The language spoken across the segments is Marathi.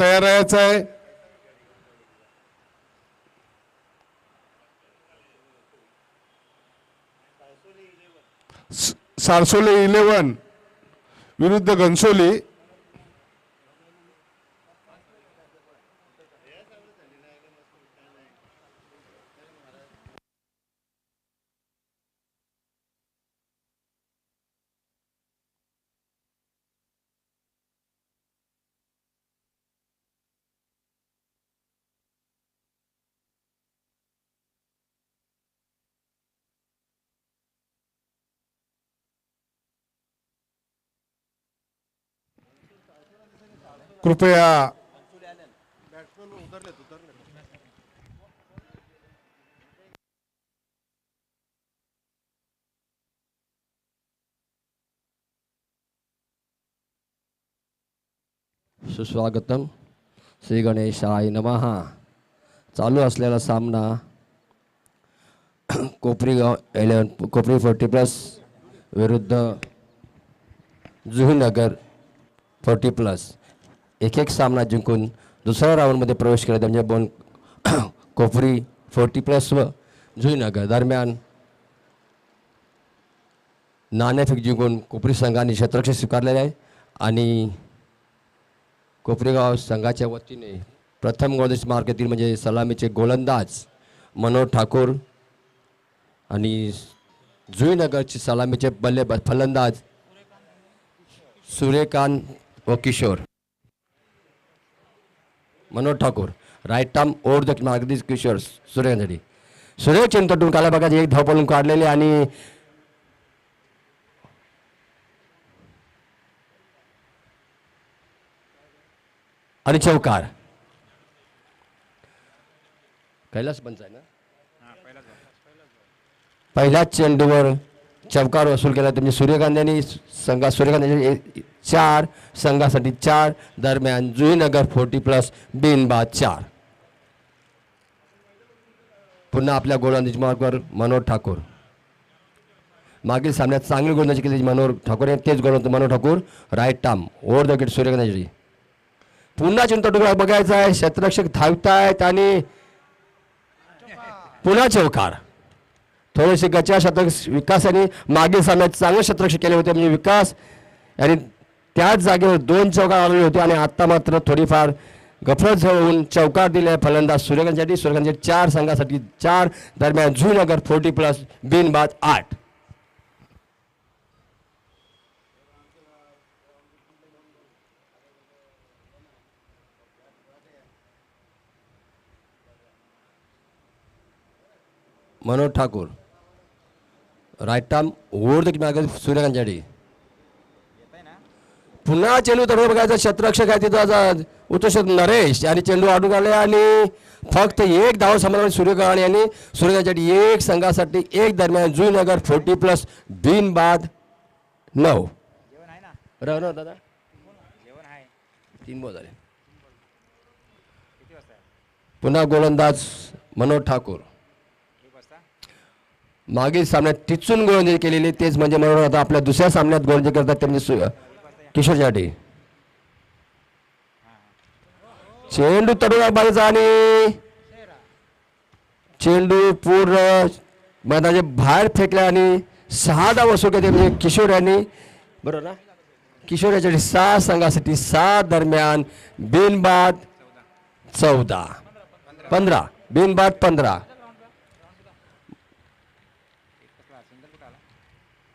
तयार राहायचं आहे. सारसोले 11 विरुद्ध घनसोली. कृपया सुस्वागतम. श्री गणेशाय नमः. चालू असलेला सामना कोपरी 40+ विरुद्ध जुहीनगर 40+. एक सामना जिंकून दुसऱ्या राऊंडमध्ये प्रवेश केला. म्हणजे कोपरी 40+ व जुहीनगर दरम्यान नाणेफेक जिंकून कोपरी संघाने क्षेत्ररक्षण स्वीकारलेले आहे. आणि कोपरेगाव संघाच्या वतीने प्रथम गोलंदाजी मार्गातील म्हणजे सलामीचे गोलंदाज मनोहर ठाकूर आणि जुहीनगरचे सलामीचे फलंदाज सूर्यकांत व Kishor. Manohar Thakur right arm over the मार्गदीश किशोर सूर्यकांतसाठी. सूर्य चिंतटून काला बघा एक धाव पळून काढलेले आणि चौकार. कैलास पंच आहे ना. पहिल्याच चेंडूवर चौकार वसूल केला. म्हणजे सूर्यकांत यांनी सूर्यकांत 4 संघासाठी 4 दरम्यान जुहीनगर 40+ बिनबाद 4. पुन्हा आपल्या गोलंदाजी मार्गावर मनोहर ठाकूर. मागील सामन्यात चांगली गोलंदाजी केली मनोहर ठाकूर यांनी. तेच गोलंदाज Manohar Thakur right arm over the wicket Suryakant. पुन्हा चिंतटूला बघायचा आहे. क्षेत्ररक्षक धावतायत आणि पुन्हा चौकार. थोडेसे गचा शतक विकास यांनी मागील सामन्यात चांगले क्षेत्ररक्षक केले होते. म्हणजे विकास आणि त्याच जागेवर 2 चौकार आलेले होते आणि आता मात्र थोडीफार गफलत होऊन चौकार दिले फलंदाज सूर्यकांतसाठी. सूर्यकांतचे 4 संघासाठी 4 दरम्यान जुहीनगर 40+ बिनबाद 8. Manohar Thakur right arm over the मार्ग सूर्यकांतसाठी. पुन्हा चेंडू तडव बघायचा. क्षेत्ररक्षक आहे तिथं उत्तरशोध नरेश आणि चेंडू आडून आले आणि फक्त 1 धाव समाधान सूर्यकांत यांनी. सूर्यकांतसाठी 1 संघासाठी 1 दरम्यान जुहीनगर 40+ बिनबाद 9. बरोबर दादा 3 बॉल झाले. पुन्हा गोलंदाज मनोहर ठाकूर. मागील सामन्यात टिचून गोलंदाजी केलेली तेच म्हणजे मनोहर. आता आपल्या दुसऱ्या सामन्यात गोलंदाजी करतात ते म्हणजे किशोरसाठी. चेंडू तडूला बाजूचा आणि चेंडू पूर्ण मैदानाच्या बाहेर फेकला आणि 6 धाव वसूल केले म्हणजे किशोर यांनी. बरोबर ना. किशोर याच्यासाठी 6 संघासाठी 7 दरम्यान बिनबाद 14 15 बिनबाद 15.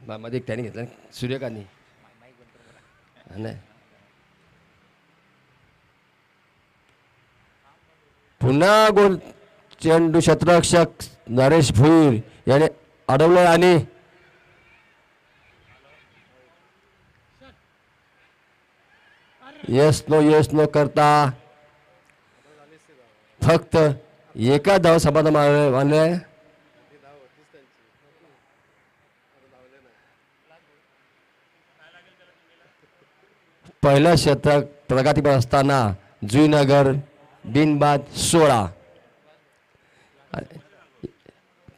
मध्ये त्याने घेतला सूर्यकांतनी. पुन्हा गोल चेंडू क्षेत्ररक्षक नरेश भुईर याने अडवलं आणि यस नो करता फक्त एका धाव समाधान मानले. पहिल्या शतक प्रगतीपर असताना जुहीनगर बिनबाद 16.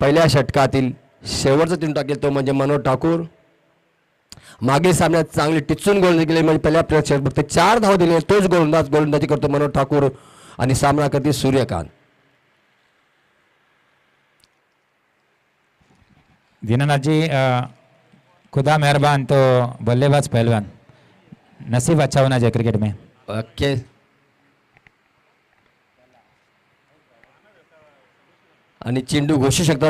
पहिल्या षटकातील शेवटचा चेंडू टाकेल तो म्हणजे मनोहर ठाकूर मागील सामन्यात चांगली टिचून गोलंदाजी केली, म्हणजे पहिल्या प्रेक्षक फक्त 4 धाव दिले, तोच गोलंदाजी करतो मनोज ठाकूर आणि सामना करते सूर्यकांत. दीनानाथ जी, खुदा मेहरबान तो बल्लेबाज पहलवान, नसीब अच्छा होना चाहिए क्रिकेट में. ओके. आणि चेंडू घोषू शकता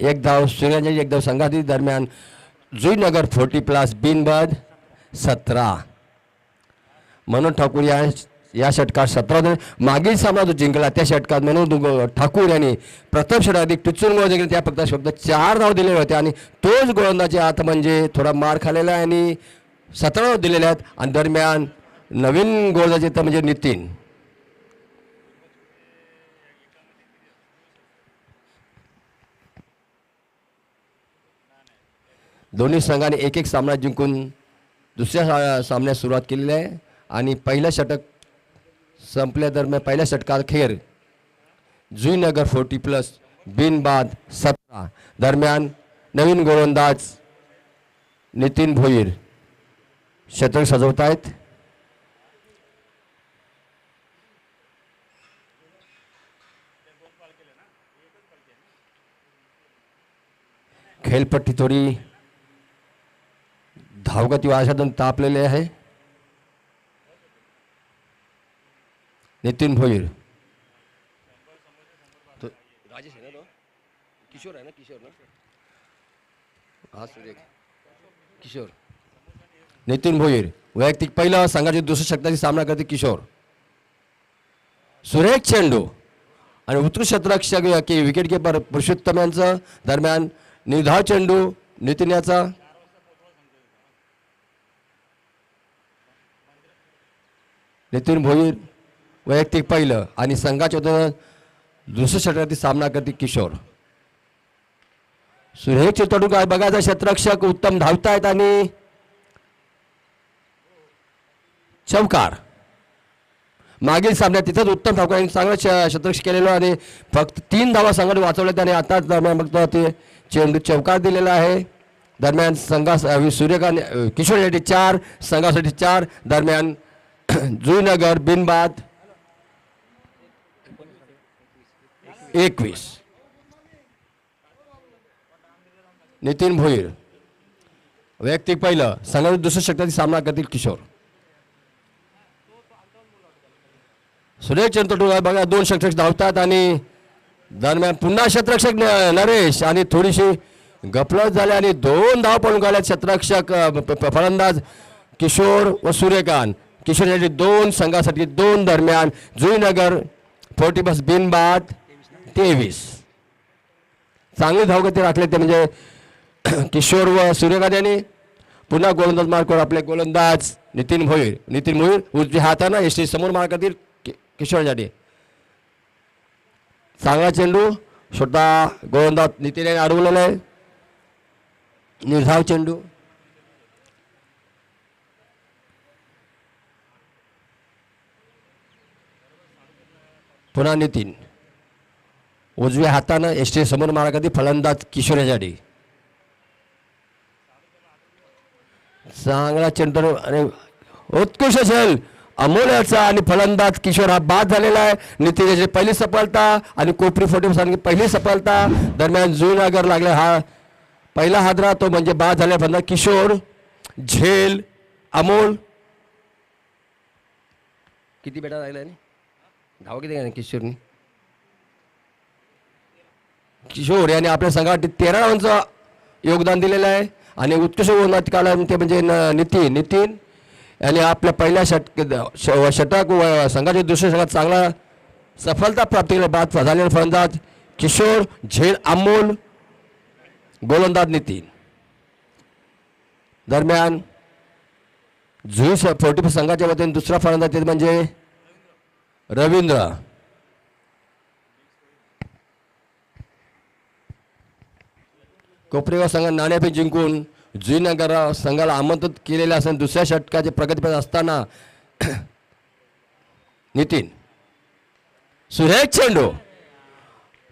एक धाव सूर्यकांत, एक धाव संघाती. दरम्यान जुईनगर 40+ बिनबाद 17. मनोज ठाकूर या षटकात 17 धावा. मागील सामना जो जिंकला त्या षटकात मनोज ठाकूर यांनी प्रथम षटकात टिचून गोल जिंकले, त्या फक्त 4 धाव दिलेले होते आणि तोच गोलंदाजी आता म्हणजे थोडा मार खाल्लेला आहे आणि 17 धाव दिलेले आहेत. आणि दरम्यान नवीन गोलंदाजी तर म्हणजे नितीन. दोन्ही संघाने एक सामना जिंकून दुसऱ्या सामन्यात सुरुवात केलेली आहे आणि पहिलं षटक संपल्या दरम्यान पहिल्या षटकात खेळ जुईनगर 40+ बिनबाद 17. दरम्यान नवीन गोलंदाज नितीन भोईर षटक सजवत आहेत. खेळपट्टी थोडी धावगती वाशातून तापलेले आहे. नितीन भोईर, राजेश आहे ना, तो किशोर आहे ना, किशोर ना, हा सूर्य किशोर. नितीन भोईर वैयक्तिक पहिला, संघाची दुसऱ्या षटकाची सामना करते किशोर. सुरेख चेंडू आणि उत्कृष्ट क्षेत्ररक्षक की विकेट किपर पुरुषोत्तम यांचं. दरम्यान निर्धाव चेंडू नितीन याचा. नितीन भोईर वैयक्तिक पहिलं आणि संघाच्या दुसऱ्या षटकातील सामना करते किशोर. सुरेख चेंडू काय बघायचा, क्षेत्ररक्षक उत्तम धावतायत आणि चौकार. मागील सामन्यात तिथंच उत्तम ठाकूर चांगलं क्षेत्ररक्षक केलेलं आणि फक्त 3 धावा संघाने वाचवल्या त्याने. आता दरम्यान फक्त ते चेंडू चौकार दिलेला आहे. दरम्यान सूर्यकांत किशोरसाठी 4, संघासाठी 4. दरम्यान जुईनगर बिनबाद 21. नितीन भोईर वैयक्तिक पहिलं, संघाच्या दुसऱ्या षटकातील सामना करतील किशोर. सुरेख चेंडू बघा, 2 क्षेत्ररक्षक धावतात आणि दरम्यान पुन्हा क्षेत्ररक्षक नरेश आणि थोडीशी गफलत झाली आणि 2 धाव पळून गेल्यात क्षेत्ररक्षक फलंदाज किशोर व सूर्यकांत. किशोरसाठी 2, संघासाठी 2. दरम्यान जुईनगर 40+ बिनबाद 23. चांगली धावगती राखले ते म्हणजे किशोर व सूर्यकांत यांनी. पुन्हा गोलंदाज मार्कवर आपले गोलंदाज नितीन भोईर. नितीन भोईर उजव्या हातानं एसटी समोर मार करतील किशोरसाठी. चांगला चेंडू छोटा गोलंदाज नितीन यांनी अडवलेला आहे. निर्धाव चेंडू. पुन्हा नितीन उजव्या हातानं एसटी समोर मारा करते फलंदाज किशोरसाठी. चांगला चेंडू आणि उत्कृष्ट झेल अमोल्याचा आणि फलंदाज किशोर हा बाद झालेला आहे. नितीन याची पहिली सफलता आणि कोपरी 40 पहिली सफलता. दरम्यान जुईनगर लागला हा पहिला हादरा, तो म्हणजे बाद झालेला फलंदाज किशोर. झेल अमोल किती बेटा लागला आहे, धाव किती आहे किशोरनी. किशोर याने आपल्या संघासाठी 13 रनांचं योगदान दिलेलं आहे आणि उत्कृष्ट गोलंदाज काढला ते म्हणजे नितीन याने आपल्या पहिल्या षटक संघाच्या दुसऱ्या षटकात चांगला सफलता प्राप्त केली. बाद झालेला फलंदाज किशोर. झेल अमोल, गोलंदाज नितीन. दरम्यान जुई 40 संघाच्या वतीने दुसरा फलंदाज ते म्हणजे रवींद्र. कोपरेगाव संघ नाणेफेक जिंकून जुईनगर संघाला आमंत्रित केलेले असून दुसऱ्या षटकाचे प्रगतीपथ असताना नितीन. सुरेख चेंडू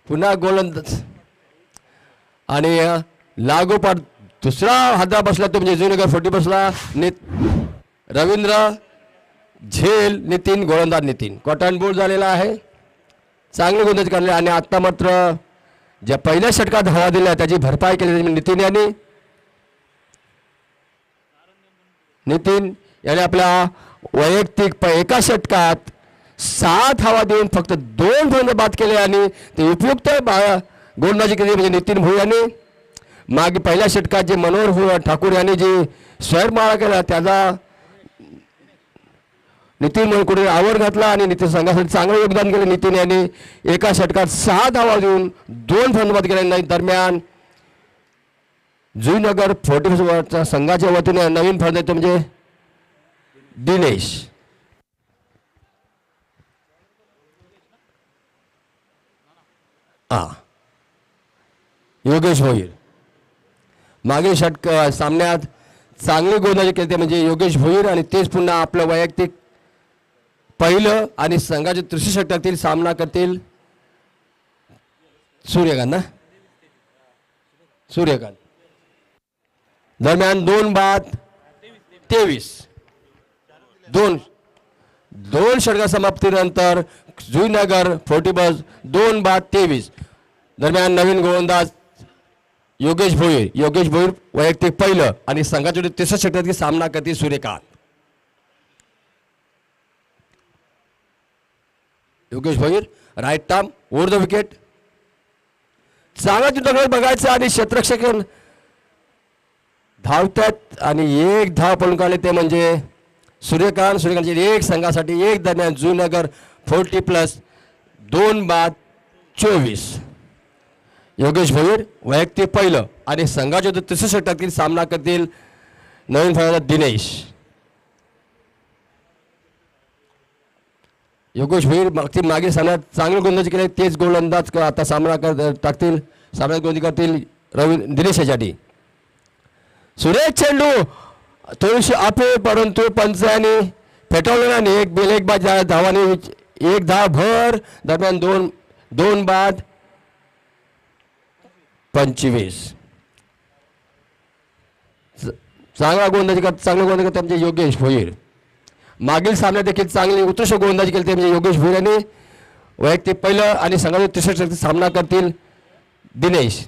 पुन्हा गोलंदाज आणि लागोपाठ दुसरा हादरा बसला तो म्हणजे जुईनगर 40 बसला रवींद्र झेल नितीन गोलंदाज नितीन कॉटन बोर्ड झालेला आहे. चांगले गोलंदाजी काढले आणि आता मात्र ज्या पहिल्या षटकात धावा दिल्या त्याची भरपाई केली नितीन यांनी. नितीन याने आपल्या वैयक्तिक एका षटकात 6 धावा देऊन फक्त 2 फलंदाज बाद केले आणि ते उपयुक्त गोलंदाजी केली म्हणजे नितीन भोई यांनी. मागे पहिल्या षटकात जे मनोहर ठाकूर यांनी जी स्वयंमाळा केला त्याचा नितीन मनकुडे आवर घातला आणि नितीन संघासाठी चांगलं योगदान केलं. नितीन यांनी एका षटकात 6 धावा देऊन 2 फलंदाज बाद केले. दरम्यान जुईनगर 40 संघाच्या वतीने नवीन फलंदाज म्हणजे दिनेश. योगेश भोईर मागे षटक सामन्यात चांगली गोलंदाजी केली ते म्हणजे योगेश भोईर आणि तेच पुन्हा आपलं वैयक्तिक पहिलं आणि संघाच्या तृतीय षटकातील सामना करतील सूर्यकांत. दरम्यान 2 बाद 23 दोन षटका समाप्तीनंतर जुईनगर 40 2 बाद 23. दरम्यान नवीन गोलंदाज योगेश भोईर वैयक्तिक पहिलं आणि संघाच्या तिसऱ्या षटकातील सामना करतील Suryakant. Yogesh Bhoir right arm over the wicket. चांगला चित्रपट बघायचा आणि क्षेत्ररक्षक धावतात आणि 1 धाव पळून काढले ते म्हणजे सूर्यकांतचे 1 संघासाठी 1. दरम्यान जुईनगर 40 2 बाद 24. योगेश भोईर वैयक्तिक पहिलं आणि संघाच्या तिसऱ्या षटकातील सामना करतील नवीन फलंदाज दिनेश. योगेश भोईर मागील सामन्यात चांगली गोलंदाजी केली तेच गोलंदाज आता सामना टाकतील सामन्यात गोलंदाजी करतील दिनेश यासाठी. सुरेश चेंडू थोडीशी अपे परंतु पंच यांनी फेटाळले आणि एक बाद धावाने 1 धाव भर. दरम्यान 2 बाद 25. चांगला गोलंदाजी करतात म्हणजे योगेश भोईर. मागील सामन्यात देखील चांगली उत्कृष्ट गोलंदाजी केली म्हणजे योगेश भोईर यांनी वैयक्तिक पहिलं आणि संघाच्या तिसऱ्या षटकातील सामना करतील दिनेश.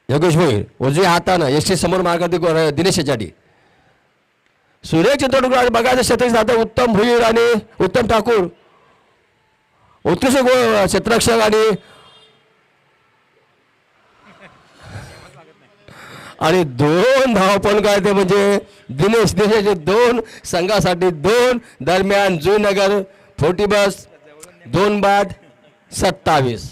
योगेश भोईर उजव्या हातानं यशस्वी समोर मार्गात दिनेश यासाठी. सुरेश चित्रपट बघायचं क्षेत्र जातं उत्तम भोईर आणि उत्तम ठाकूर उत्कृष्ट क्षेत्ररक्षक आणि 2 धावा पण काढते म्हणजे दिनेश 2 संघासाठी 2. दरम्यान जुईनगर 40 2 बाद 27.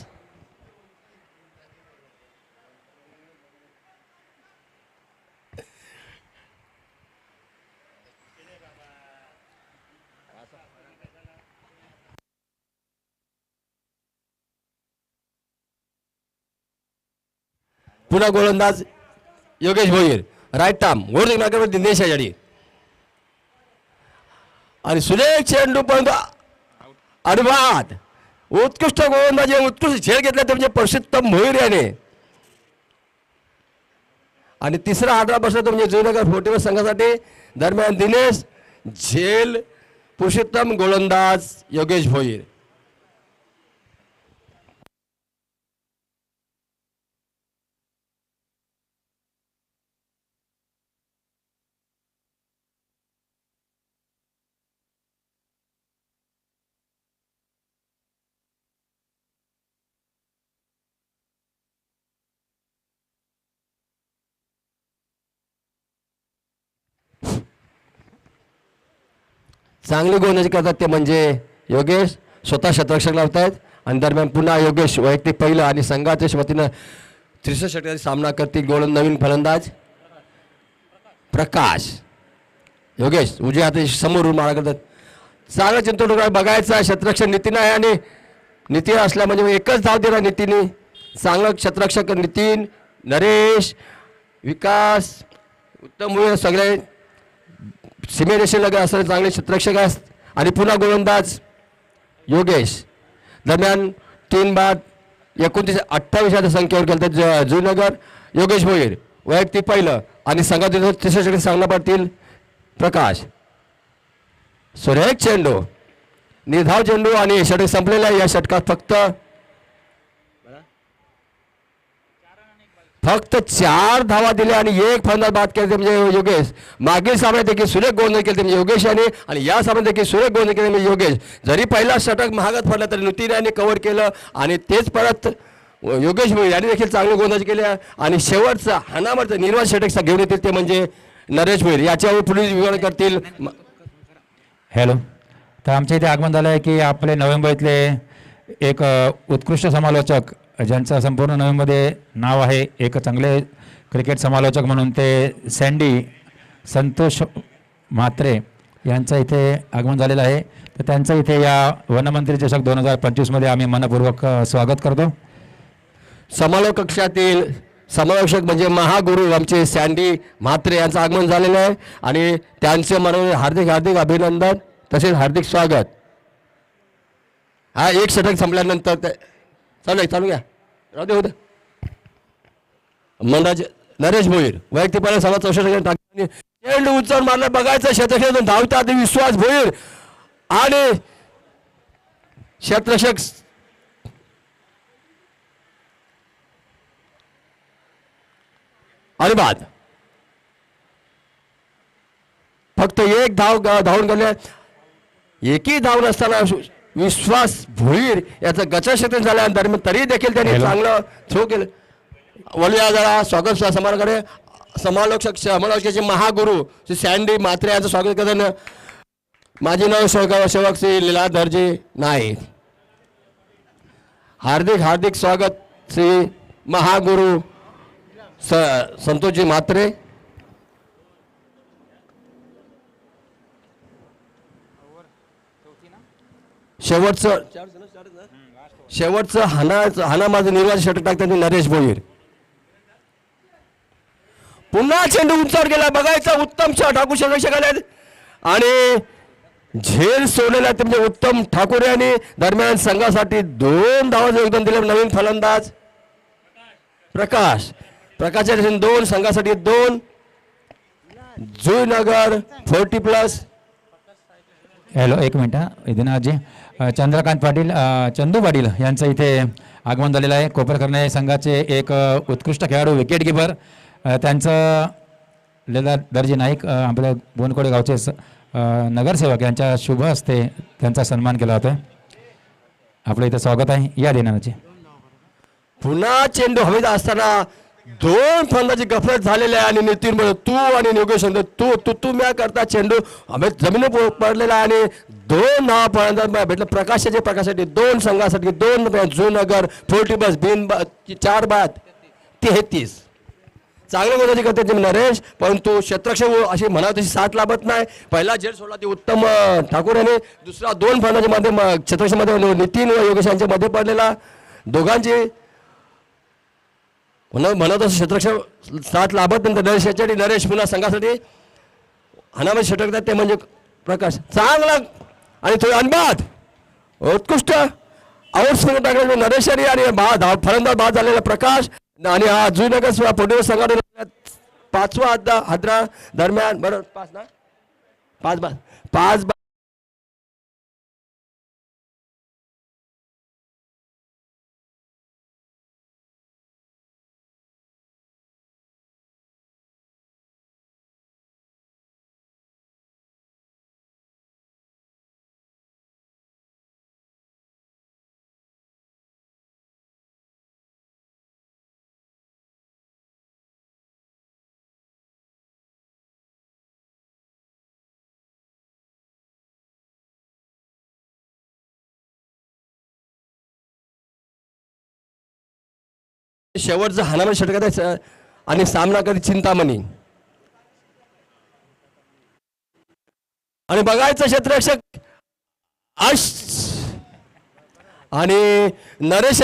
पुन्हा गोलंदाज योगेश भोईर राईट आर्म वर दिनेश यासाठी आणि सुरेश चेंडू पर्यंत अडवाद उत्कृष्ट गोलंदाजी उत्कृष्ट झेल घेतला ते म्हणजे पुरुषोत्तम भोईर याने. आणि तिसरा आदरा बसला तो म्हणजे जुईनगर 40 संघासाठी. दरम्यान दिनेश झेल पुरुषोत्तम गोलंदाज योगेश भोईर. चांगली गोलंदाजी करतात ते म्हणजे योगेश स्वतः क्षेत्ररक्षक लावतात आणि दरम्यान पुन्हा योगेश वैयक्तिक पहिलं आणि संघाच्या वतीनं तिसऱ्या षटकाचा सामना करतील नवीन फलंदाज प्रकाश. योगेश उजव्या हाती समोरून मारा करतात. चांगला चिंतन बघायचा क्षेत्ररक्षक नितीन आहे आणि नितीन असल्या म्हणजे एकच धाव दिला नितीन. चांगलं क्षेत्ररक्षक नितीन नरेश विकास उत्तम सगळे सीमेरेषेला असणारे चांगले क्षेत्ररक्षक आहेत. आणि पुन्हा गोलंदाज योगेश. दरम्यान 3 बाद 29 28 संख्येवर खेळतात जुईनगर. योगेश भोईर वैयक्तिक पहिलं आणि संघातील तिसऱ्या षटक सामना पडतील प्रकाश. सुरेख चेंडू, निर्धाव चेंडू आणि षटक संपलेलं आहे. या षटकात फक्त 4 धावा दिल्या आणि एक फलंदाज बाद केले म्हणजे योगेश. मागील सामन्यात देखील सुरेख गोलंदाजी केली म्हणजे योगेश यांनी आणि या सामन्यात देखील सुरेख गोलंदाजी केली म्हणजे योगेश. जरी पहिला षटक महागात पडला तरी नितीन यांनी कव्हर केलं आणि तेच परत योगेश भोईर यांनी देखील चांगली गोलंदाजी केली आणि शेवटचा हानामरचं निर्वाळ षटक घेऊन येतील ते म्हणजे नरेश भोईर. याच्यावर पुढील विवरण करतील. हॅलो. तर आमच्या इथे आगमन झालं आहे की आपले नवी मुंबईतले एक उत्कृष्ट समालोचक ज्यांचं संपूर्ण नवी मुंबईमध्ये नाव आहे, एक चांगले क्रिकेट समालोचक म्हणून ते सँडी संतोष म्हात्रे यांचं इथे आगमन झालेलं आहे. तर त्यांचं इथे या वनमंत्री चषक 2025मध्ये आम्ही मनपूर्वक स्वागत करतो. समालोचक कक्षातील समालोचक म्हणजे महागुरू आमचे सँडी म्हात्रे यांचं आगमन झालेलं आहे आणि त्यांचे मनोरंजन हार्दिक हार्दिक अभिनंदन तसेच हार्दिक स्वागत. हा एक षटक संपल्यानंतर ते चालू घ्या राहू दे होतं मंदाज नरेश भोईर वैयक्तिक पहिल्या सव्वा 64 टाकले चेंडू उचलून मारला. बघायचं क्षेत्रक्षेत्रातून धावतात विश्वास भोईर आणि क्षेत्ररक्षक आणि बाद. फक्त एक धावून गेले. एकही धाव नसताना विश्वास भोईर याचं गचक्षेत्र झाल्यानंतर तरी देखील त्यांनी चांगलं थ्रो केलं. वलया जरा स्वागत समारोहाकडे समालोचकाचे महागुरू श्री सँडी म्हात्रे यांचं स्वागत करताना माझे नाव सेवक श्री लीलाधरजी नाईक. हार्दिक हार्दिक स्वागत श्री महागुरू संतोषजी म्हात्रे. शेवटचं हाना माझं निर्वाळ षटक टाकतात नरेश भोईर. पुन्हा चेंडू उंचावर गेला. बघायचा उत्तम शॉट ठाकूर षटक आले आणि झेल सोडलेला ते म्हणजे उत्तम ठाकूर यांनी दरम्यान संघासाठी 2 धावांचं योगदान दिलं. नवीन फलंदाज प्रकाशच्या 2 संघासाठी 2 जुईनगर 40+. हॅलो, एक मिनटं इदिनाजी. चंद्रकांत पाटील चंदू पाटील यांचं इथे आगमन झालेलं आहे. कोपरकर्णे संघाचे एक उत्कृष्ट खेळाडू विकेट किपर. त्यांचं लीलाधरजी नाईक आपल्या बोनकोडे गावचे नगरसेवक यांच्या शुभ हस्ते त्यांचा सन्मान केला होता. आपलं इथं स्वागत आहे या दिनाचे. पुन्हा चेंडू हवेत असताना 2 फलंदाजी गफलत झालेले आहे आणि नितीन बोल तू आणि योगेश तू म्या करता चेंडू हवेत जमिनीवर पडलेला आणि 2 नाव फलंदाज भेटलं. प्रकाशासाठी 2 संघासाठी 2 जुनगर 40+ बिन 4 बाद 33. चांगली गोलंदाजी करते नरेश, परंतु क्षेत्ररक्षक अशी म्हणा तशी साथ लाभत नाही. पहिला झेल सोडला ती उत्तम ठाकूर याने. दुसरा 2 फलंदाजीमध्ये क्षेत्ररक्षकमध्ये नितीन व योगेश यांच्या मध्ये पडलेला. दोघांची म्हणत असं क्षेत्ररक्षक साथ लाभत नंतर नरेश याच्यासाठी नरेश पुन्हा संघासाठी हानामध्ये षटक ते म्हणजे प्रकाश चांगला आणि थोडी अनबाद उत्कृष्ट आउटस्विंग टाकले नरेश यांनी आणि फलंदाज बाद झालेला प्रकाश आणि हा जुईनगर पोटीवर संघाने 5वा हादरा दरम्यान बरोबर 5 ना 5 शेवटचं हानामध्ये षटक आहे आणि सामना कधी चिंतामणी आणि बघायचं क्षेत्ररक्षक आणि नरेश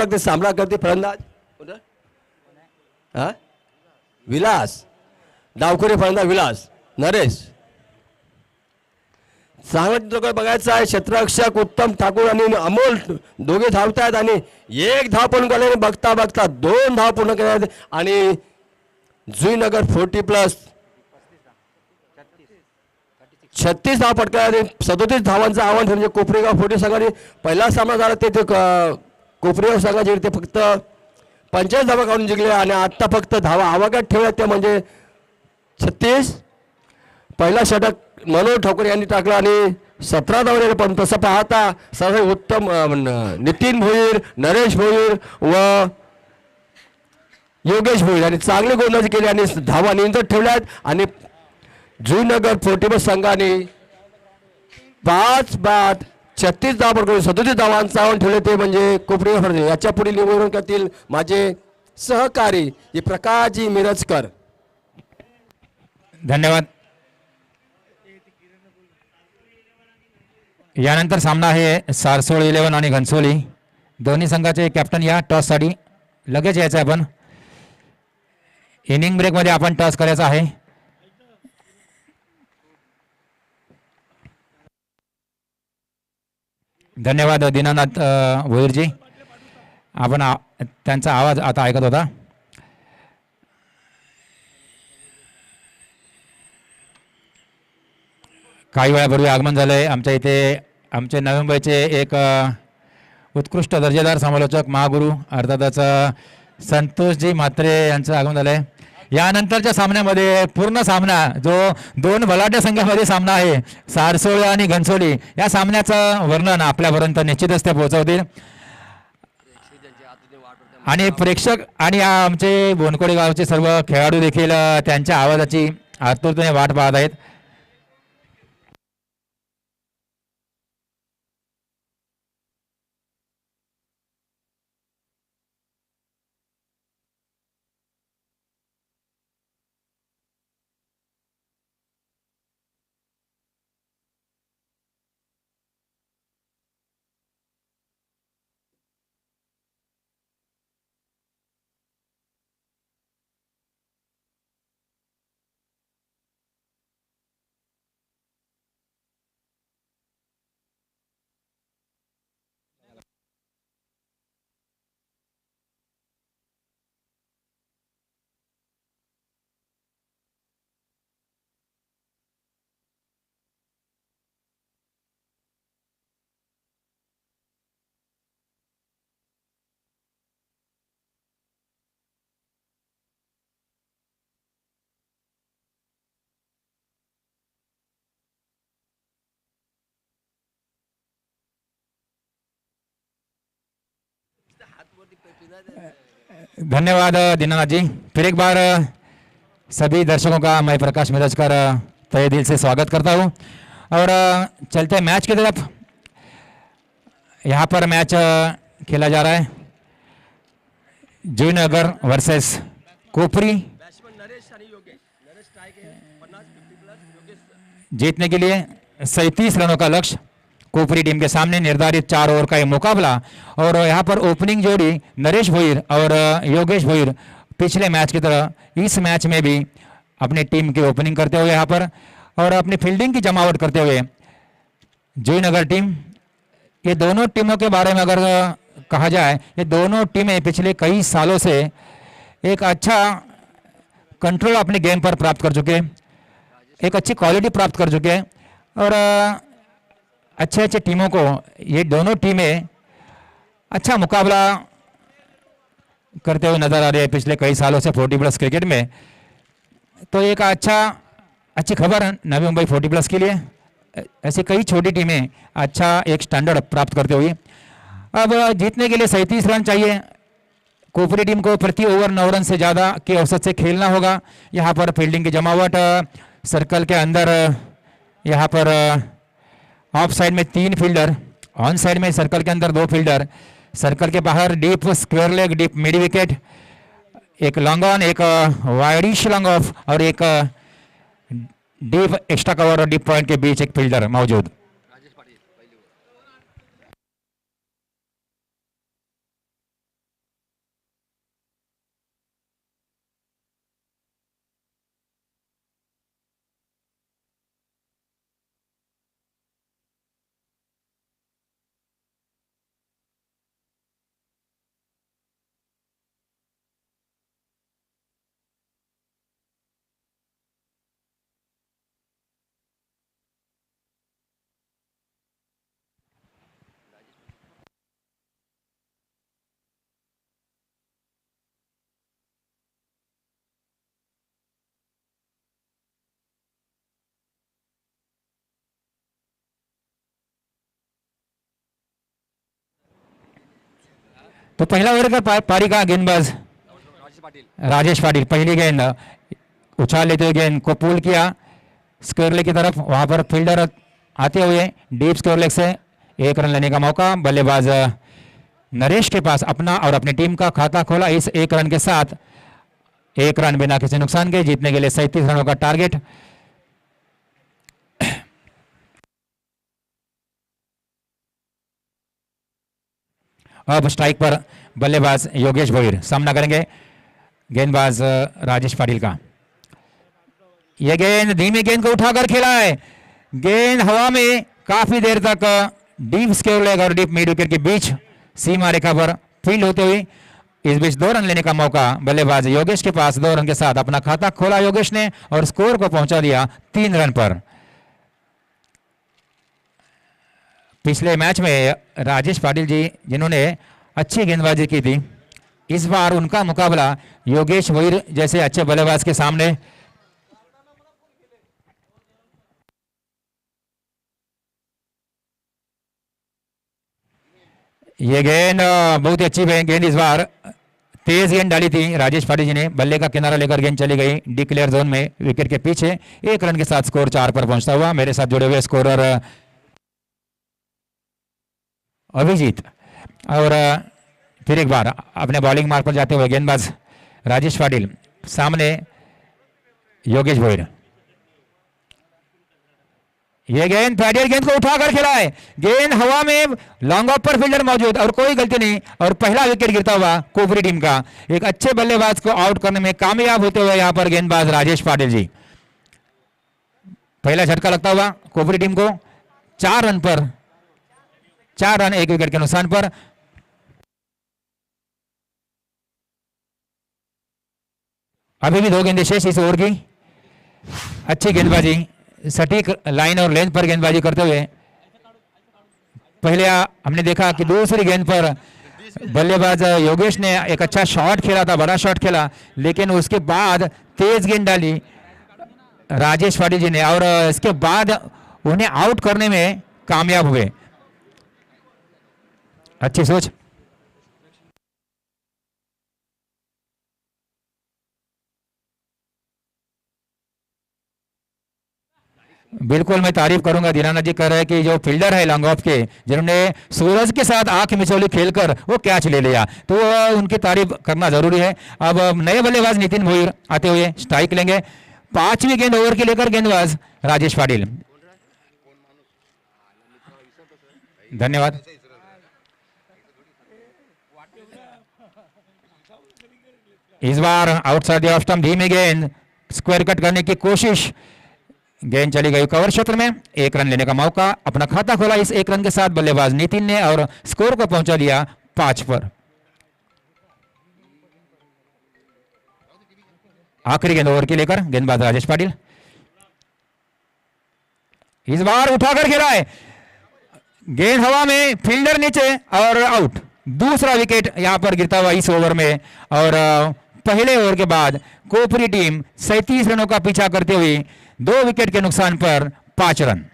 टाकते सामना करते फलंदाज कोणतं? हा विलास, डावखुरी फलंदाज विलास. नरेश चांगला चित्रपट बघायचा आहे. क्षेत्ररक्षक उत्तम ठाकूर आणि अमोल दोघे धावत आहेत आणि एक धाव पूर्ण केल्याने बघता बघता 2 धाव पूर्ण केल्या आहेत आणि जुईनगर 40+ 36 धाव पटकावले. 37 धावांचं आव्हान म्हणजे कोपरेगाव 40 संघाने पहिला सामना झाला ते कोपरेगाव संघाचे ते फक्त 45 धावा काढून जिंकले आणि आत्ता फक्त धावा आवाक्यात ठेवल्या त्या म्हणजे 36. पहिला षटक मनोज ठाकूर यांनी टाकला आणि 17 धावले. पण तसं पाहता सर्व उत्तम नितीन भोईर, नरेश भोईर व योगेश भोईर आणि चांगले गोलंदाजी केली आणि धावा नियंत्रित ठेवल्यात आणि जुईनगर 40 संघाने 5 बाद 36 धावा पडकून 37 धावांचं आव्हान ठेवले ते म्हणजे कोपरेगाव. याच्या पुढील निवडणूक करतील माझे सहकारी जे प्रकाशजी मिरजकर. धन्यवाद. यानंतर सामना आहे सारसोळ 11 आणि घनसोली. दोन्ही संघाचे कॅप्टन या टॉससाठी लगेच यायचं आहे. आपण इनिंग ब्रेकमध्ये आपण टॉस करायचा आहे. धन्यवाद दीनानाथ भोईरजी. आपण त्यांचा आवाज आता ऐकत होता. काही वेळापूर्वी आगमन झालं आहे आमच्या इथे आमचे नवी मुंबईचे एक उत्कृष्ट दर्जेदार समालोचक महागुरू अर्थातच संतोषजी म्हात्रे यांचं आगमन झालं आहे. यानंतरच्या सामन्यामध्ये पूर्ण सामना जो 2 बलाढ्य संघामध्ये सामना आहे सारसोळ आणि घनसोली या सामन्याचं वर्णन आपल्यापर्यंत निश्चितच ते पोहोचवतील आणि प्रेक्षक आणि आमचे बोनकोडे गावचे सर्व खेळाडू देखील त्यांच्या आवाजाची आतुरतेने वाट पाहत आहेत. धन्यवाद दीनानाथ जी. फिर एक बार सभी दर्शकों का मैं प्रकाश मिरजकर तहे दिल से स्वागत करता हूं और चलते हैं मैच की तरफ. यहाँ पर मैच खेला जा रहा है जुईनगर वर्सेस कोपरी. जीतने के लिए 37 रनों का लक्ष्य कोपरी टीम के सामने. निर्धारित 4 ओवर का ये मुकाबला और यहाँ पर ओपनिंग जोड़ी नरेश भोईर और योगेश भोईर पिछले मैच की तरह इस मैच में भी अपनी टीम की ओपनिंग करते हुए यहाँ पर और अपनी फील्डिंग की जमावट करते हुए जुईनगर टीम. ये दोनों टीमों के बारे में अगर कहा जाए ये दोनों टीमें पिछले कई सालों से एक अच्छा कंट्रोल अपने गेम पर प्राप्त कर चुके हैं, एक अच्छी क्वालिटी प्राप्त कर चुके हैं और अच्छे अच्छे टीमों को ये दोनों टीमें अच्छा मुकाबला करते हुए नजर आ रहे हैं पिछले कई सालों से 40+ क्रिकेट में. तो एक अच्छी खबर है नवी मुंबई 40+ के लिए. ऐसे कई छोटी टीमें अच्छा एक स्टैंडर्ड प्राप्त करते हुए अब जीतने के लिए 37 रन चाहिए. कोपरी टीम को प्रति ओवर 9 रन से ज़्यादा के औसत से खेलना होगा. यहाँ पर फील्डिंग की जमावट सर्कल के अंदर यहाँ पर ऑफ साइड में 3 फील्डर, ऑन साइड में सर्कल के अंदर 2 फील्डर, सर्कल के बाहर deep square leg, deep mid wicket, एक लॉन्ग ऑन, एक वाइडिश लॉन्ग ऑफ और एक डीप एक्स्ट्रा कवर और डीप पॉइंट के बीच एक फील्डर मौजूद. तो पहिला ओव्हर का पारी का गेंदबाज राजेश पाटिल, पहली गेंद उछाल लेते हुए गेंद को पुल किया स्क्वायर लेग की तरफ, वहां पर फील्डर आते हुए डीप स्क्वायर लेग से 1 रन लेने का मौका। बल्लेबाज नरेश के पास अपना और अपनी टीम का खाता खोला इस 1 रन के साथ। 1 रन बिना किसी नुकसान के जीतने के लिए 37 रनों का टारगेट। अब स्ट्राइक पर बल्लेबाज योगेश भोईर सामना करेंगे गेंदबाज राजेश पाटिल का। यह गेंद धीमी गेंद को उठाकर खेला है, गेंद हवा में काफी देर तक डीप स्क्वायर लेग और डीप मिड विकेट के बीच सीमा रेखा पर फील्ड होते हुए इस बीच 2 रन लेने का मौका बल्लेबाज योगेश के पास। 2 रन के साथ अपना खाता खोला योगेश ने और स्कोर को पहुंचा दिया 3 रन पर। पिछले मैच में राजेश पाटिल जी जिन्होंने अच्छी गेंदबाजी की थी, इस बार उनका मुकाबला योगेश भोईर जैसे अच्छे बल्लेबाज के सामने। ये गेंद बहुत ही अच्छी गेंद, इस बार तेज गेंद डाली थी राजेश पाटिल जी ने, बल्ले का किनारा लेकर गेंद चली गई डिक्लेयर जोन में विकेट के पीछे। 1 रन के साथ स्कोर 4 पर पहुंचता हुआ। मेरे साथ जुड़े हुए स्कोरर अभिजीत और फिर एक बार अपने बॉलिंग मार्ग पर जाते हुए गेंदबाज राजेश पाटिल, सामने योगेश भोईर। यह गेंद फैडियर गेंद को उठाकर खेला है, गेंद हवा में लॉन्ग ऑफ पर फील्डर मौजूद और कोई गलती नहीं और पहला विकेट गिरता हुआ कोपरी टीम का। एक अच्छे बल्लेबाज को आउट करने में कामयाब होते हुए यहां पर गेंदबाज राजेश पाटिल जी। पहला झटका लगता हुआ कोपरी टीम को 4 रन पर, 4 रन 1 विकेट के नुकसान पर। अभी भी 2 गेंदें शेष इस ओवर की। अच्छी गेंदबाजी, सटीक लाइन और लेंथ पर गेंदबाजी करते हुए पहले हमने देखा कि दूसरी गेंद पर बल्लेबाज योगेश ने एक अच्छा शॉट खेला था, बड़ा शॉट खेला, लेकिन उसके बाद तेज गेंद डाली राजेश पाटिल जी ने और इसके बाद उन्हें आउट करने में कामयाब हुए। अच्छी सोच। बिल्कुल मैं तारीफ करूंगा, दीनानाथ जी कह रहे हैं कि जो फील्डर है लॉन्ग ऑफ के जिन्होंने सूरज के साथ आंख मिचौली खेलकर वो कैच ले लिया, तो उनकी तारीफ करना जरूरी है। अब नए बल्लेबाज नितिन भोईर आते हुए स्ट्राइक लेंगे। 5वीं गेंद ओवर की लेकर गेंदबाज राजेश पाटिल। धन्यवाद। इस बार आउटसाइड द ऑफ स्टंप धीमी गेंद, स्क्वायर कट करने की कोशिश, गेंद चली गई कवर क्षेत्र में। 1 रन लेने का मौका, अपना खाता खोला इस 1 रन के साथ बल्लेबाज नितिन ने और स्कोर को पहुंचा दिया 5 पर। आखिरी गेंद ओवर की लेकर गेंदबाज राजेश पाटिल। इस बार उठाकर खेला है, गेंद हवा में, फील्डर नीचे और आउट। दूसरा विकेट यहां पर गिरता हुआ इस ओवर में और पहले ओवर के बाद कोपरी टीम 37 रनों का पीछा करते हुए 2 विकेट के नुकसान पर 5 रन।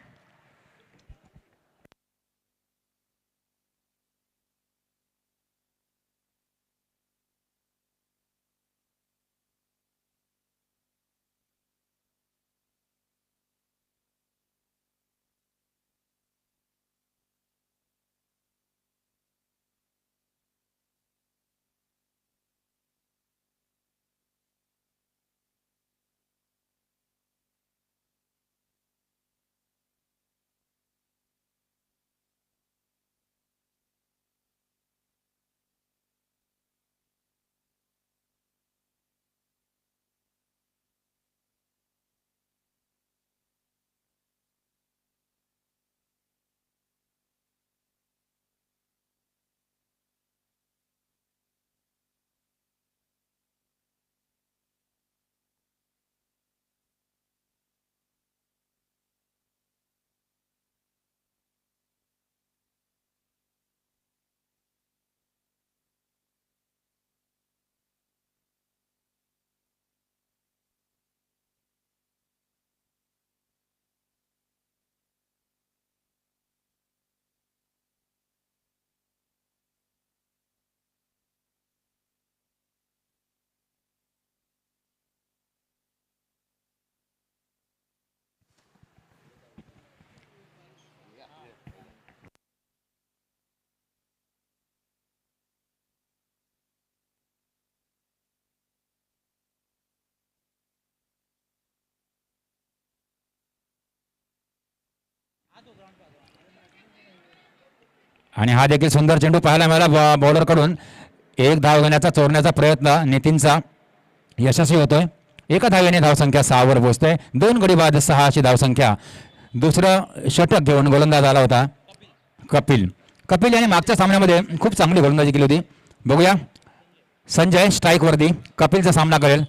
आणि हा देखील सुंदर चेंडू पाहायला मिळाला बॉलरकडून. एक धाव घेण्याचा चोरण्याचा प्रयत्न नितीनचा यशस्वी होतोय. एका धावेने धावसंख्या 6 वर पोहोचते. 2 गडी बाद 6 अशी धावसंख्या. दुसरं षटक घेऊन गोलंदाज आला होता कपिल याने मागच्या सामन्यामध्ये खूप चांगली गोलंदाजी केली होती. बघूया संजय स्ट्राईक वरती कपिलचा सामना करेल.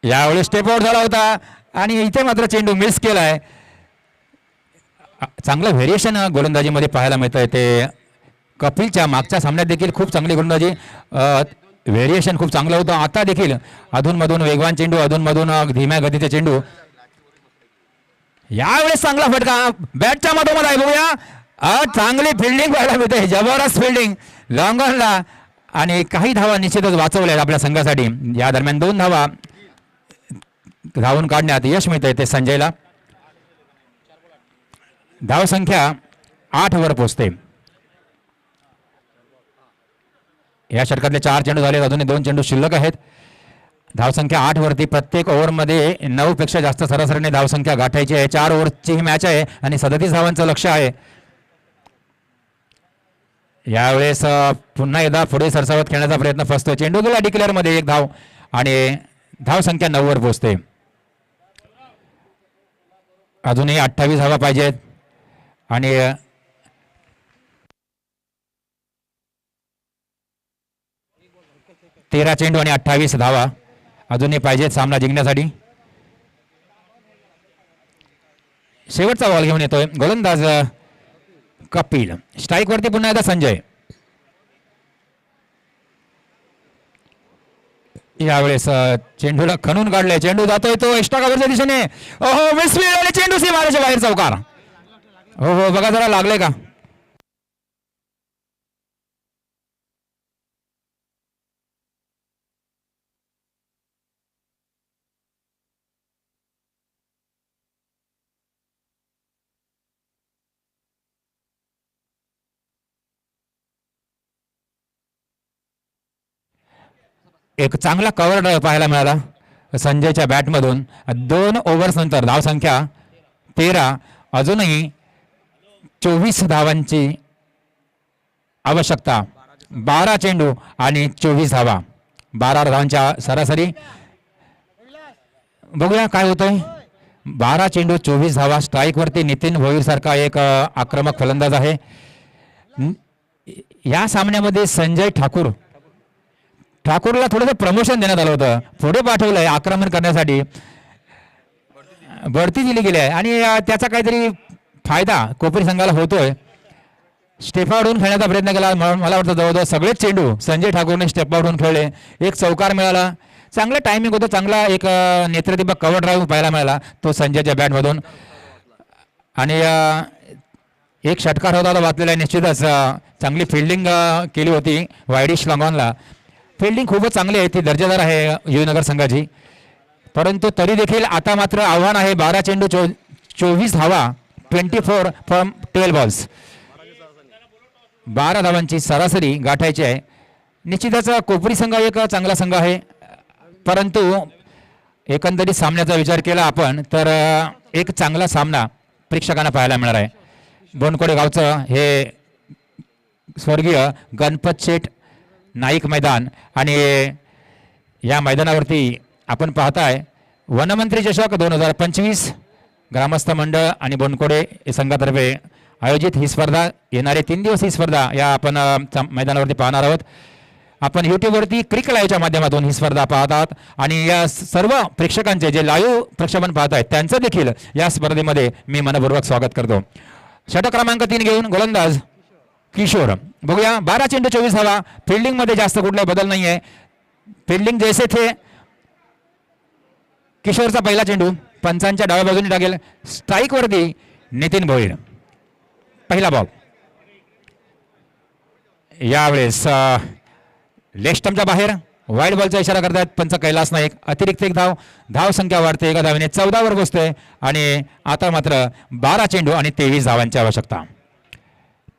यावेळी स्टेप आउट झाला होता आणि इथे मात्र चेंडू मिस केलाय. चांगलं व्हेरिएशन गोलंदाजीमध्ये पाहायला मिळतंय. ते कपिलच्या मागच्या सामन्यात देखील खूप चांगली गोलंदाजी, व्हेरिएशन खूप चांगलं होतं. आता देखील अधूनमधून वेगवान चेंडू, अधूनमधून धीम्या गतीचे चेंडू. यावेळेस चांगला फटका बॅटच्या मधोमध आहे. बघूया चांगली फिल्डिंग पाहायला मिळते. जबरदस्त फिल्डिंग लॉंग ऑनला आणि काही धावा निश्चितच वाचवल्या आपल्या संघासाठी. या दरम्यान 2 धावा धावून काढण्यात यश मिळतंय ते संजयला. धावसंख्या 8 वर पोहोचते. या षटकातले 4 चेंडू झाले, अजून 2 चेंडू शिल्लक आहेत. धावसंख्या 8 वरती. प्रत्येक ओव्हरमध्ये 9 पेक्षा जास्त सरासरीने धावसंख्या गाठायची आहे. 4 ओव्हरची ही मॅच आहे आणि 37 धावांचं लक्ष आहे. यावेळेस पुन्हा एकदा पुढे सरसावत खेळण्याचा प्रयत्न फसतो. चेंडू गेला डिक्लेअर मध्ये 1 धाव आणि धावसंख्या 9 वर पोहोचते. अजूनही 28 धावा पाहिजेत आणि 13 चेंडू आणि 28 धावा अजूनही पाहिजेत सामना जिंकण्यासाठी. शेवटचा बॉल घेऊन येतोय गोलंदाज कपिल. स्ट्राईक वरती पुन्हा एकदा संजय. यावेळेस चेंडूला खणून काढले. चेंडू जातोय तो एक्स्ट्रा कव्हरच्या दिशेने. ओहो मिसफील्ड आणि चेंडू सीमारेच्या बाहेर चौकार. हो बघा जरा लागले का. एक चांगला कव्हर ड्राईव्ह पाहायला मिळाला संजयच्या बॅटमधून. 2 ओव्हर्स नंतर धावसंख्या 13, अजूनही 24 धावांची आवश्यकता. 12 चेंडू आणि 24 धावा, 12 धावांच्या सरासरी. बघूया काय होतंय. 12 चेंडू 24 धावा. स्ट्राईकवरती नितीन भोईर सारखा एक आक्रमक फलंदाज आहे. या सामन्यामध्ये संजय ठाकूरला थोडंसं प्रमोशन देण्यात आलं होतं. पुढे पाठवलंय आक्रमण करण्यासाठी, बढती दिली गेली आहे आणि त्याचा काहीतरी फायदा कोपरी संघाला होतोय. स्टेपआउटहून खेळण्याचा प्रयत्न केला. मला वाटतं जवळजवळ सगळेच चेंडू संजय ठाकूरने स्टेपआउटहून खेळले. एक चौकार मिळाला. चांगलं टायमिंग होतं. चांगला एक नेत्रदीपक कव्हर ड्राईव्ह पाहायला मिळाला तो संजयच्या बॅटमधून. आणि एक षटकार होता तो वाचलेला. निश्चितच चांगली फिल्डिंग केली होती वायडिश लॉंगॉनला. फिल्डिंग खूपच चांगली आहे, ती दर्जेदार आहे युवनगर संघाची. परंतु तरी देखील आता मात्र आव्हान आहे. 12 चेंडू 24 धावा, 24 फ्रॉम 12 बॉल्स. 12 धावांची सरासरी गाठायची आहे. निश्चितच कोपरी संघ एक चांगला संघ आहे, परंतु एकंदरीत सामन्याचा विचार केला आपण तर एक चांगला सामना प्रेक्षकांना पाहायला मिळणार आहे. बोनकोडे गावचं हे स्वर्गीय गणपत शेठ नाईक मैदान आणि या मैदानावरती आपण पाहताय वनमंत्री चषक 2025 ग्रामस्थ मंडळ आणि बोनकोडे संघातर्फे आयोजित ही स्पर्धा. येणारे 3 दिवस ही स्पर्धा या आपण मैदानावरती पाहणार आहोत. आपण यूट्यूबवरती क्रिक लाईव्हच्या माध्यमातून ही स्पर्धा पाहतात आणि या सर्व प्रेक्षकांचे जे लाईव्ह प्रक्षेपण पाहत आहेत त्यांचं देखील या स्पर्धेमध्ये मी मनपूर्वक स्वागत करतो. षटक क्रमांक 3 घेऊन गोलंदाज किशोर. बघूया 12 चेंडू 24 धावा. फिल्डिंग मध्ये जास्त कुठला बदल नाही आहे. फिल्डिंग जैसे थे. किशोरचा पहिला चेंडू पंचांच्या डाव्या बाजूने टाकेल. स्ट्राईक वरती नितीन भोईर. पहिला बॉल. यावेळेस लेग स्टंपच्या बाहेर वाईड बॉलचा इशारा करतात पंच कैलास नाईक. अतिरिक्त 1 धाव. धाव संख्या वाढते. एका धावेने 14 वर पोहोचते आणि आता मात्र 12 चेंडू आणि 23 धावांची आवश्यकता.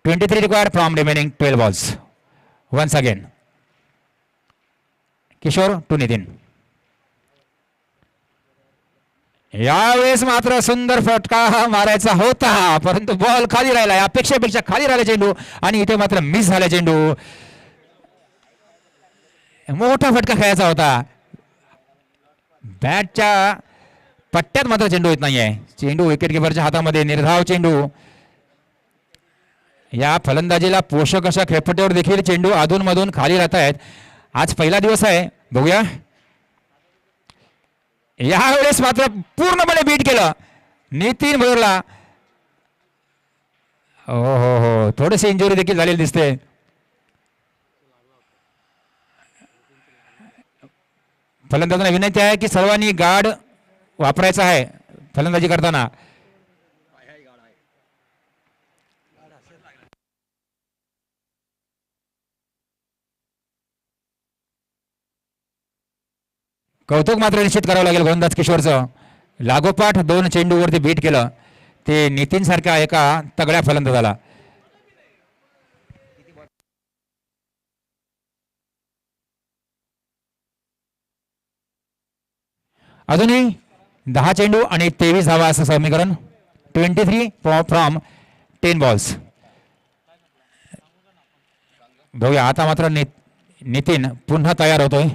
23 required from remaining 12 balls. Once again, Kishore to Nitin. यावेळेस मात्र सुंदर फटका मारायचा होता, परंतु बॉल खाली राहिला, अपेक्षेपेक्षा खाली राहिला चेंडू आणि इथे मात्र मिस झाला चेंडू. मोठा फटका खेळायचा होता. बॅटच्या पट्ट्यात मात्र चेंडू येत नाहीये. चेंडू विकेट किपरच्या हातामध्ये, निर्धाव चेंडू. या फलंदाजीला पोषक अशा खेळपट्टीवर देखील चेंडू अधूनमधून खाली राहत आहेत. आज पहिला दिवस आहे, बघूया. यावेळेस मात्र पूर्णपणे बीट केलं नितीन भोरला. हो हो हो, थोडीशी इंजुरी देखील झालेली दिसते. फलंदाजांना विनंती आहे की सर्वांनी गार्ड वापरायचा आहे फलंदाजी करताना. कौतुक मात्र निश्चित करावं लागेल गोलंदाज किशोरचं. लागोपाठ 2 चेंडूवरती बीट केलं ते नितीन सारख्या एका तगड्या फलंदाजाला. अजूनही 10 चेंडू आणि 23 धावा असं समीकरण. 23 फ्रॉम 10 बॉल्स. बघूया आता मात्र नितीन पुन्हा तयार होतोय.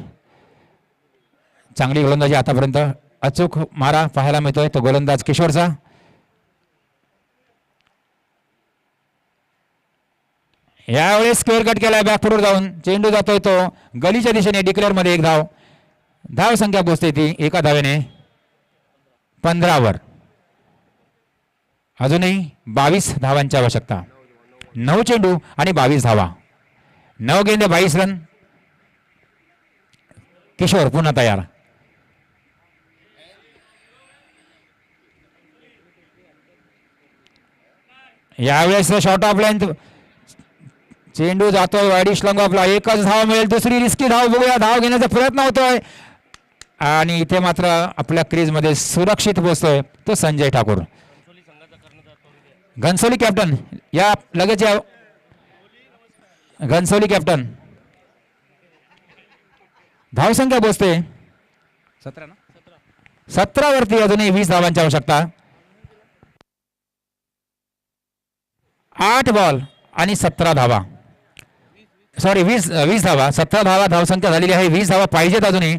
चांगली गोलंदाजी आतापर्यंत, अचूक मारा पाहायला मिळतोय तो गोलंदाज किशोरचा. यावेळेस स्क्वेअर कट केलाय बॅकफुटवर जाऊन. चेंडू जातोय तो गलीच्या दिशेने. डिक्लेअर मध्ये 1 धाव. धाव संख्या पोहोचते ती एका धावेने 15 वर. अजूनही 22 धावांची आवश्यकता. 9 चेंडू आणि 22 धावा. 9 गेंदे 22 रन. किशोर पुन्हा तयार. यावेळेस शॉर्ट ऑफ लेंथ. चेंडू जातोय वाईडिश लॉंग ऑफला. एकच धाव मिळेल. दुसरी रिस्की धाव. बघूया, धाव घेण्याचा प्रयत्न होतोय आणि इथे मात्र आपल्या क्रीजमध्ये सुरक्षित पोहोचतोय तो संजय ठाकूर. घनसोली कॅप्टन या लगेच या. घनसोली कॅप्टन. धावसंख्या पोहोचते 17 वरती. अजूनही 20 धावांची आवश्यकता. 8 बॉल आणि 17 धावा. सॉरी 20 धावा. 17 धावा धावसंख्या झालेली आहे. 20 धावा पाहिजेत अजूनही.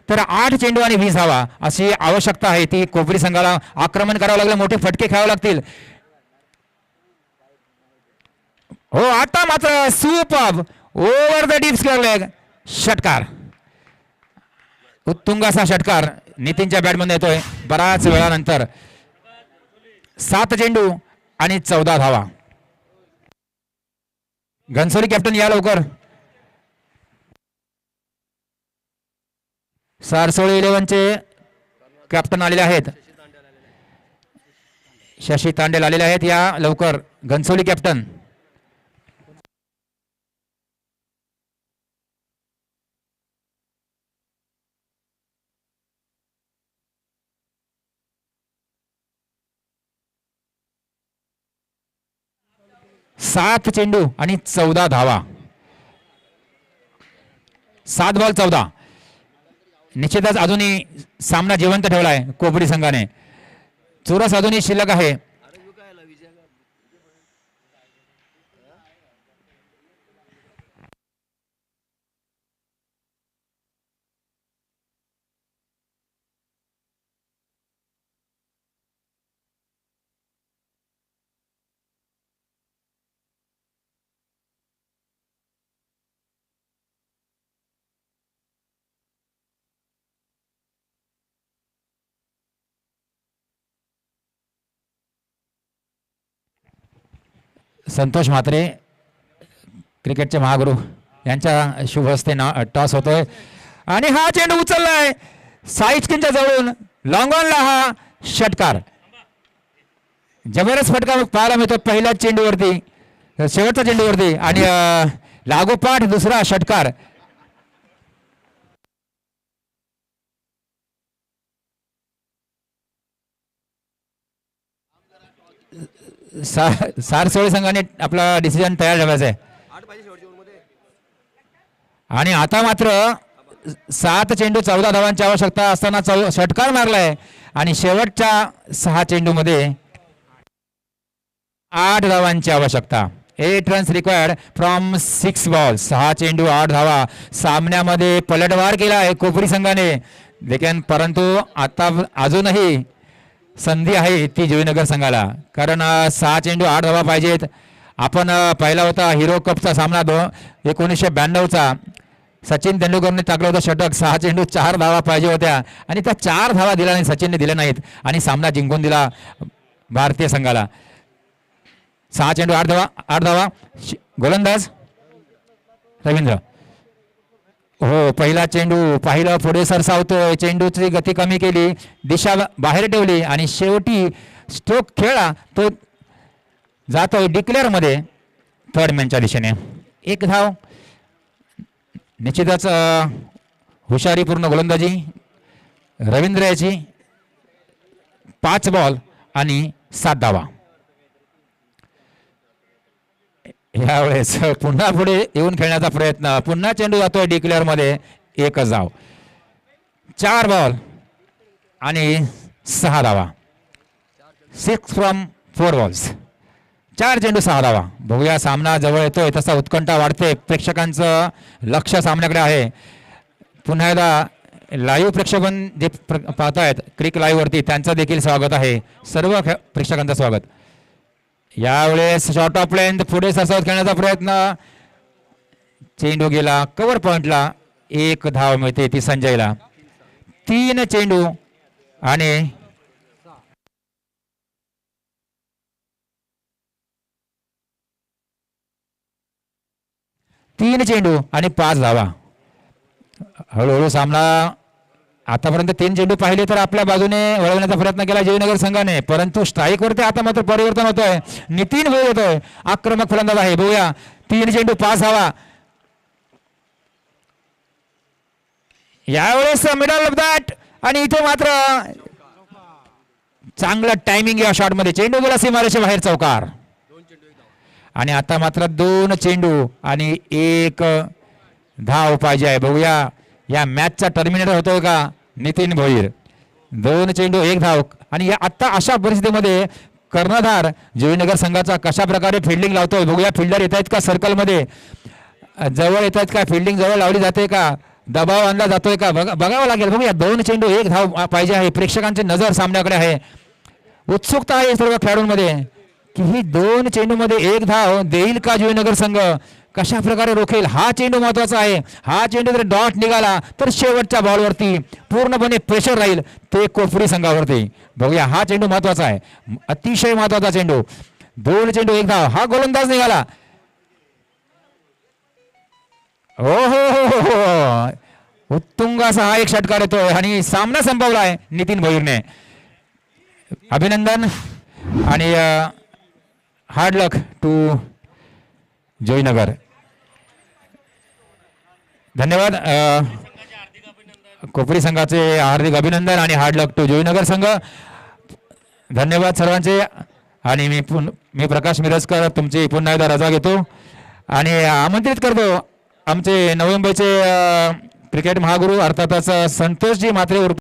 तर 8 चेंडू आणि 20 धावा अशी आवश्यकता आहे. ती कोपरी संघाला आक्रमण करावं लागलं. मोठे फटके खेळावे लागतील. हो, आता मात्र super over the deep square leg षटकार. उत्तुंग असा षटकार नितीनच्या बॅटमध्ये येतोय बराच वेळानंतर. 7 चेंडू आणि 14 धावा. घनसोली कॅप्टन या लवकर. सारसोळी 11चे कॅप्टन आलेले आहेत. शशी तांडेल आलेले आहेत. या लवकर घनसोली कॅप्टन. सात चेंडू आणि 14 धावा. 7 बॉल 14. निश्चितच अजूनही सामना जिवंत ठेवलाय कोपरी संघाने. चुरस अजूनही शिल्लक आहे. संतोष म्हात्रे क्रिकेटचे महागुरु यांच्या शुभ हस्ते टॉस होतोय आणि हा चेंडू उचललाय साईस्किनच्या जवळून. लॉंग ऑनला हा षटकार. जबरदस्त फटका पाहायला मिळतो पहिल्याच चेंडूवरती, शेवटच्या चेंडूवरती आणि लागोपाठ दुसरा षटकार. सारसोळी संघाने आपला डिसिजन तयार ठेवायचा आहे. आणि आता मात्र 7 चेंडू 14 धावांची आवश्यकता असताना षटकार मारलाय आणि शेवटच्या 6 चेंडूमध्ये 8 धावांची आवश्यकता. 8 रन्स रिक्वायर्ड फ्रॉम 6 बॉल्स. 6 चेंडू 8 धावा. सामन्यामध्ये पलटवार केला आहे कोपरी संघाने देखील, परंतु आता अजूनही संधी आहे ती जोईनगर संघाला, कारण 6 चेंडू 8 धावा पाहिजेत. आपण पाहिला होता हिरो कपचा सामना 1992चा. सचिन तेंडुलकरने टाकलं होतं षटक. 6 चेंडू 4 धावा पाहिजे होत्या आणि त्या 4 धावा दिल्या नाही, सचिनने दिल्या नाहीत आणि सामना जिंकून दिला भारतीय संघाला. 6 चेंडू 8 धावा. गोलंदाज रवींद्र. हो, पहिला चेंडू पाहिलं पुढे सरसावतोय. चेंडूची गती कमी केली, दिशा बाहेर ठेवली आणि शेवटी स्ट्रोक खेळला तो जातोय डिक्लेअर मध्ये थर्ड मॅनच्या दिशेने. 1 धाव. निश्चितच हुशारीपूर्ण गोलंदाजी रवींद्र याची. 5 बॉल आणि 7 धावा. यावेळेस पुन्हा पुढे येऊन खेळण्याचा प्रयत्न. पुन्हा चेंडू जातोय डिक्लेअर मध्ये. 1 धाव. 4 बॉल आणि 6 धावा. 6 फ्रॉम 4 बॉल्स. 4 चेंडू 6 धावा. बघूया, सामना जवळ येतोय तसा उत्कंठा वाढते. प्रेक्षकांचं लक्ष सामन्याकडे आहे. पुन्हा एकदा लाईव्ह प्रेक्षकन जे पाहतायत क्रिक लाईव्ह वरती त्यांचं देखील स्वागत आहे. सर्व प्रेक्षकांचं स्वागत. यावेळेस शॉर्ट ऑफ लेंथ पुढे सरसावत खेळण्याचा प्रयत्न. चेंडू गेला कव्हर पॉइंटला. 1 धाव मिळते ती संजयला. 3 चेंडू आणि 3 चेंडू आणि 5 धावा. हळूहळू सामना आतापर्यंत 3 चेंडू पाहिले तर आपल्या बाजूने वळवण्याचा प्रयत्न केला जोईनगर संघाने, परंतु स्ट्राईकवरती आता मात्र परिवर्तन होतोय. नितीन भोईर येतोय, आक्रमक फलंदाज आहे. बघूया, 3 चेंडू 5 धावा. यावेळेस मिडल ऑफ दॅट आणि इथे मात्र चांगलं टायमिंग या शॉट मध्ये. चेंडू गेला सीमारेषे बाहेर, चौकार. आणि आता मात्र 2 चेंडू आणि 1 धाव पाहिजे आहे. बघूया या मॅचचा टर्मिनेटर होतोय का नितीन भोईर. 2 चेंडू 1 धाव. आणि आता अशा परिस्थितीमध्ये कर्णधार जोईनगर संघाचा कशा प्रकारे फिल्डिंग लावतोय. बघूया, फिल्डर येत आहेत का सर्कलमध्ये, जवळ येत आहेत का, फिल्डिंग जवळ लावली जाते का, दबाव आणला जातोय का, बघावं लागेल. बघूया, 2 चेंडू 1 धाव पाहिजे आहे. प्रेक्षकांची नजर सामन्याकडे आहे. उत्सुकता आहे सर्व खेळाडूंमध्ये की ही 2 चेंडू मध्ये 1 धाव देईल का जोईनगर संघ, कशा प्रकारे रोखेल. हा चेंडू महत्वाचा आहे. हा चेंडू जर डॉट निघाला तर शेवटच्या बॉलवरती पूर्णपणे प्रेशर राहील ते कोपरी संघावरती. बघूया, हा चेंडू महत्वाचा आहे, अतिशय महत्वाचा चेंडू. 2 चेंडू 1 धाव. हा गोलंदाज निघाला. हो हो हो हो, उत्तुंग असा हा एक षटकार येतोय आणि सामना संपवलाय नितीन भोईरने. अभिनंदन आणि हार्ड लक टू जोईनगर. धन्यवाद. कोपरी संघाचे हार्दिक अभिनंदन आणि हार्ड लक टू जोईनगर संघ. धन्यवाद सर्वांचे. आणि मी प्रकाश मिरजकर तुमची पुन्हा एकदा रजा घेतो आणि आमंत्रित करतो आमचे नवी मुंबईचे क्रिकेट महागुरू अर्थातच संतोषजी म्हात्रे